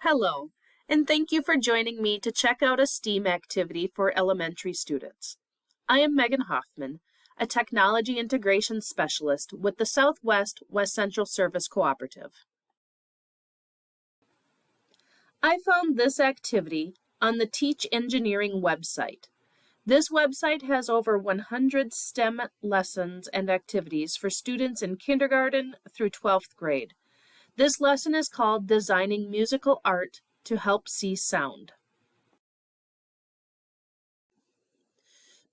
Hello, and thank you for joining me to check out a STEAM activity for elementary students. I am Megan Hoffman, a Technology Integration Specialist with the Southwest West Central Service Cooperative. I found this activity on the Teach Engineering website. This website has over 100 STEM lessons and activities for students in kindergarten through 12th grade. This lesson is called Designing Musical Art to Help See Sound.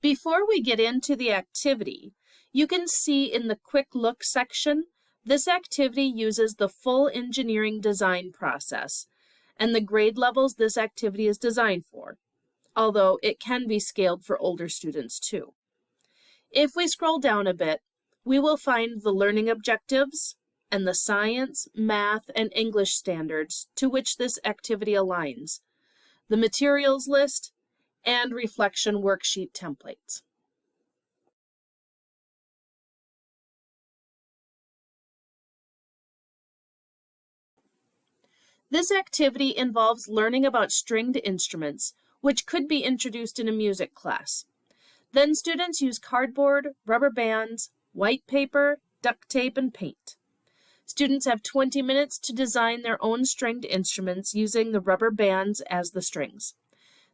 Before we get into the activity, you can see in the Quick Look section, this activity uses the full engineering design process and the grade levels this activity is designed for, although it can be scaled for older students too. If we scroll down a bit, we will find the learning objectives and the science, math, and English standards to which this activity aligns, the materials list, and reflection worksheet templates. This activity involves learning about stringed instruments, which could be introduced in a music class. Then students use cardboard, rubber bands, white paper, duct tape, and paint. Students have 20 minutes to design their own stringed instruments using the rubber bands as the strings.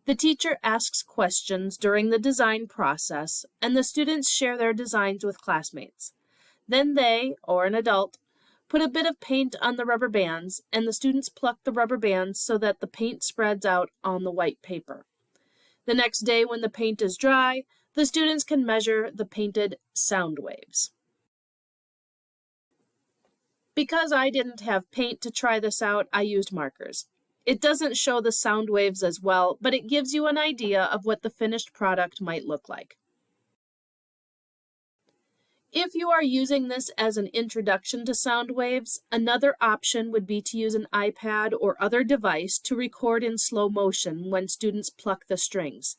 The teacher asks questions during the design process, and the students share their designs with classmates. Then they, or an adult, put a bit of paint on the rubber bands, and the students pluck the rubber bands so that the paint spreads out on the white paper. The next day, when the paint is dry, the students can measure the painted sound waves. Because I didn't have paint to try this out, I used markers. It doesn't show the sound waves as well, but it gives you an idea of what the finished product might look like. If you are using this as an introduction to sound waves, another option would be to use an iPad or other device to record in slow motion when students pluck the strings.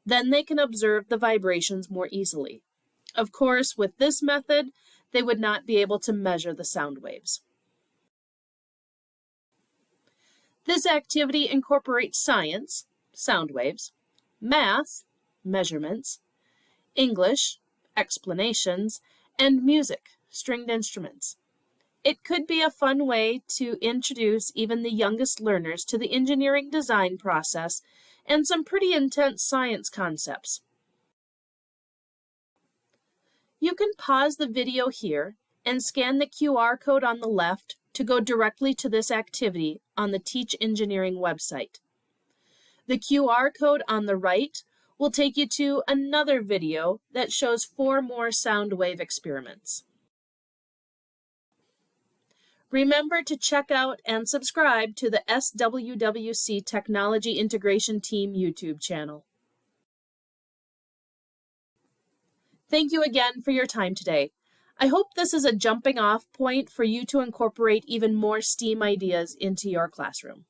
Then they can observe the vibrations more easily. Of course, with this method, they would not be able to measure the sound waves. This activity incorporates science, sound waves, math, measurements, English, explanations, and music, stringed instruments. It could be a fun way to introduce even the youngest learners to the engineering design process and some pretty intense science concepts. You can pause the video here and scan the QR code on the left to go directly to this activity on the Teach Engineering website. The QR code on the right will take you to another video that shows 4 more sound wave experiments. Remember to check out and subscribe to the SWWC Technology Integration Team YouTube channel. Thank you again for your time today. I hope this is a jumping off point for you to incorporate even more STEAM ideas into your classroom.